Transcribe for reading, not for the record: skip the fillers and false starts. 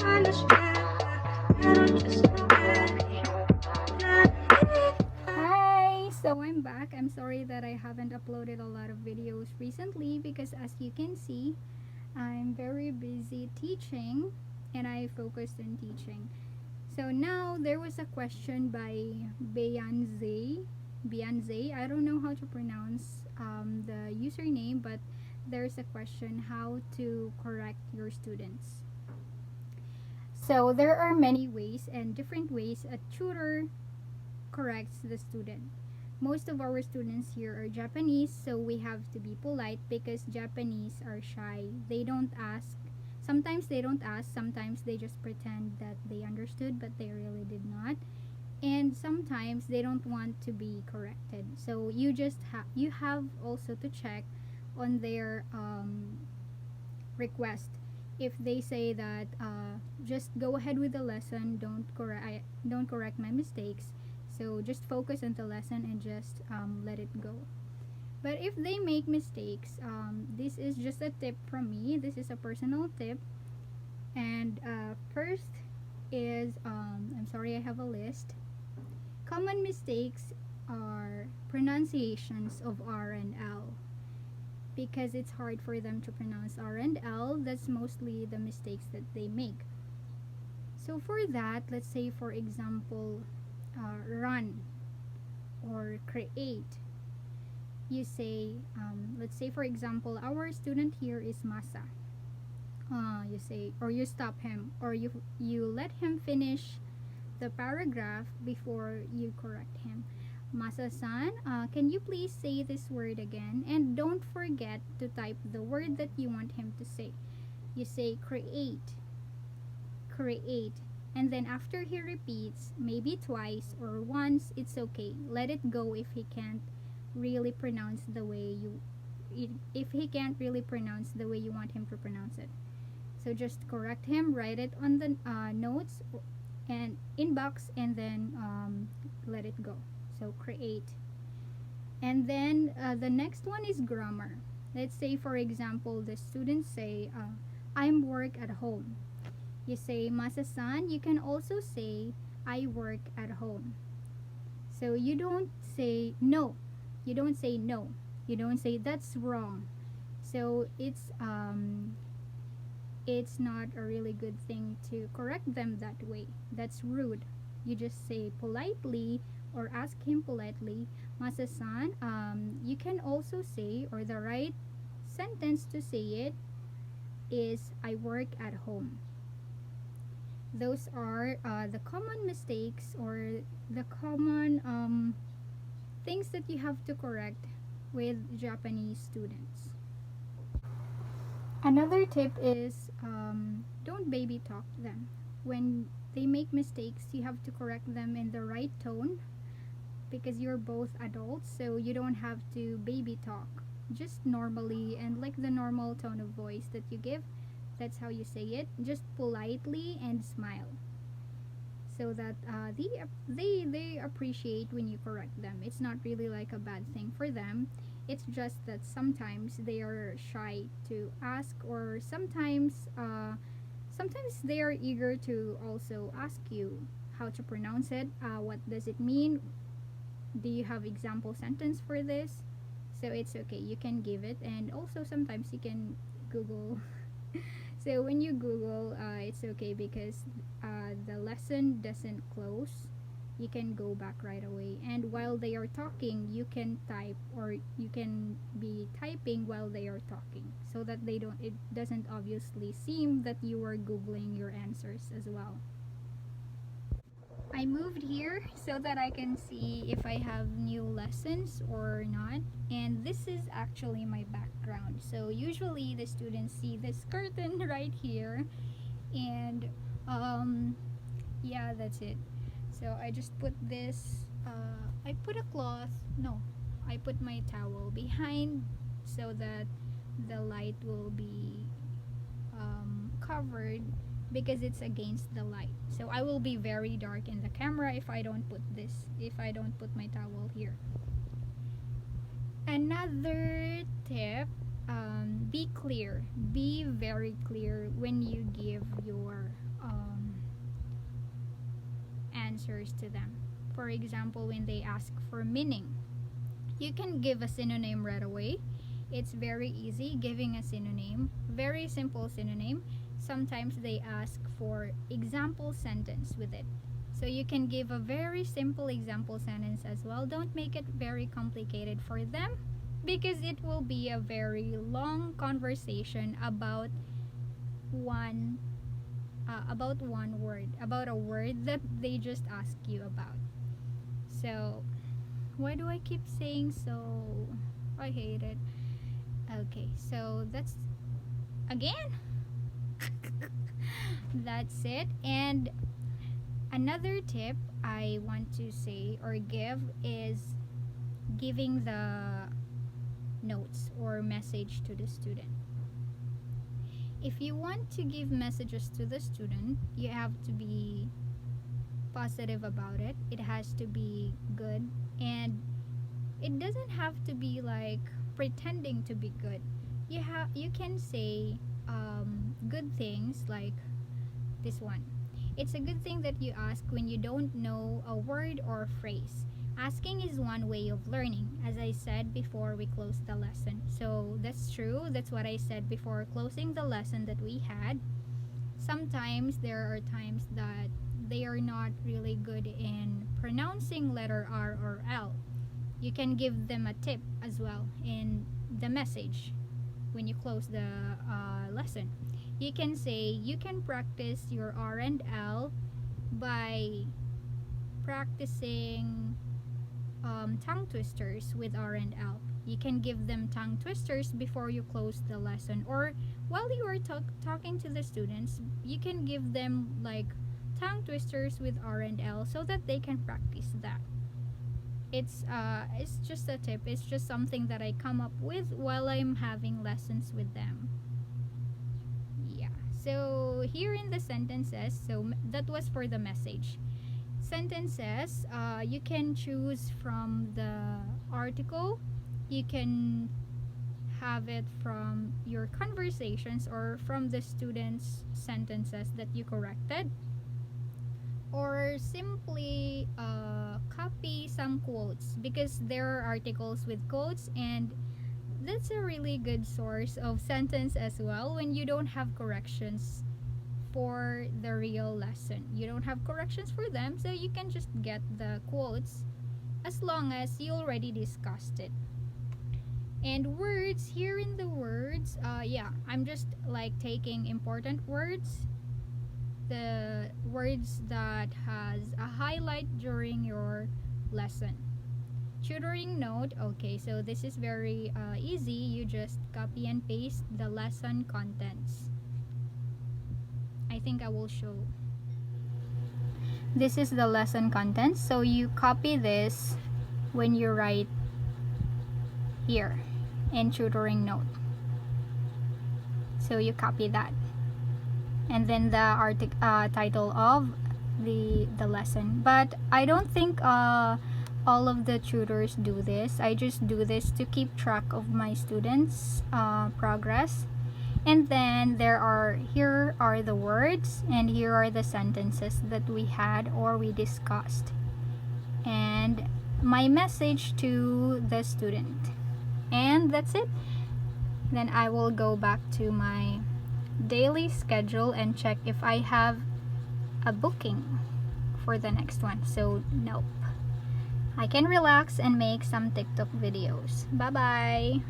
Hi, so I'm back. I'm sorry that I haven't uploaded a lot of videos recently because, as you can see, I'm very busy teaching and I focused on teaching. So now there was a question by Beyanze. Beyanze, I don't know how to pronounce the username, but there's a question how to correct your students. So there are many ways and different ways a tutor corrects the student. Most of our students here are Japanese, so we have to be polite because Japanese are shy. They don't ask. Sometimes they don't ask, sometimes they just pretend that they understood but they really did not. And sometimes they don't want to be corrected. So you have also to check on their request. If they say that just go ahead with the lesson, don't correct my mistakes, so just focus on the lesson and just let it go. But if they make mistakes, this is just a tip from me. This is a personal tip. And first is I'm sorry, I have a list. Common mistakes are pronunciations of R and L, because it's hard for them to pronounce R and L. That's mostly the mistakes that they make. So for that, let's say for example, run or create. You say, let's say for example, our student here is Masa. You say, or you stop him, or you let him finish the paragraph before you correct him. Masa-san, can you please say this word again? And don't forget to type the word that you want him to say. You say create, create. And then after he repeats, maybe twice or once, it's okay. Let it go if he can't really pronounce the way if he can't really pronounce the way you want him to pronounce it. So just correct him, write it on the notes and inbox, and then let it go. So create. And then the next one is grammar. Let's say for example the students say I'm work at home. You say Masa-san. You can also say I work at home. So you don't say no. You don't say no. You don't say that's wrong. So it's not a really good thing to correct them that way. That's rude. You just say politely or ask him politely, Masa-san, you can also say, or the right sentence to say it is I work at home. Those are the common mistakes or the common things that you have to correct with Japanese students. Another tip is don't baby talk them. When they make mistakes, you have to correct them in the right tone because you're both adults, so you don't have to baby talk. Just normally and like the normal tone of voice that you give, that's how you say it. Just politely and smile, so that they appreciate when you correct them. It's not really like a bad thing for them. It's just that sometimes they are shy to ask, or sometimes they are eager to also ask you how to pronounce it. What does it mean? Do you have example sentence for this? So it's okay, you can give it, and also sometimes you can Google. So when you Google, it's okay because the lesson doesn't close. You can go back right away, and while they are talking, you can type, or you can be typing while they are talking, so that it doesn't obviously seem that you are Googling your answers as well. I moved here so that I can see if I have new lessons or not. And this is actually my background. So usually the students see this curtain right here. And yeah, that's it. So I just put this, I put a cloth, no, I put my towel behind so that the light will be covered because it's against the light. So I will be very dark in the camera if I don't put my towel here. Another tip, be clear. Be very clear when you give your answers to them. For example, when they ask for meaning, you can give a synonym right away. It's very easy giving a synonym, very simple synonym. Sometimes they ask for example sentence with it. So you can give a very simple example sentence as well. Don't make it very complicated for them, because it will be a very long conversation about one word, about a word that they just ask you about. So why do I keep saying so? I hate it. Okay, so that's again. That's it. And another tip I want to say or give is giving the notes or message to the student. If you want to give messages to the student, you have to be positive about it. It has to be good, and it doesn't have to be like pretending to be good. You can say good things like this one. It's a good thing that you ask when you don't know a word or phrase. Asking is one way of learning, as I said before we closed the lesson. So that's true. That's what I said before closing the lesson that we had. Sometimes there are times that they are not really good in pronouncing letter R or L. You can give them a tip as well in the message when you close the lesson. You can say you can practice your R and L by practicing tongue twisters with R and L. You can give them tongue twisters before you close the lesson, or while you are talking to the students, you can give them like tongue twisters with R and L so that they can practice that. It's just a tip. It's just something that I come up with while I'm having lessons with them. Yeah. So here in the sentences, so that was for the message. Sentences, you can choose from the article. You can have it from your conversations or from the students' sentences that you corrected, or simply copy some quotes, because there are articles with quotes, and that's a really good source of sentence as well when you don't have corrections for the real lesson. You don't have corrections for them, so you can just get the quotes as long as you already discussed it. And words, here in the words, I'm just like taking important words, the words that has a highlight during your lesson. Tutoring note, okay, so this is very easy. You just copy and paste the lesson contents. I think I will show. This is the lesson contents, so you copy this when you write here in tutoring note. So you copy that, and then the title of the lesson. But I don't think all of the tutors do this. I just do this to keep track of my students' progress. And then here are the words, and here are the sentences that we had or we discussed, and my message to the student. And that's it. Then I will go back to my daily schedule and check if I have a booking for the next one. So nope. I can relax and make some TikTok videos. Bye bye.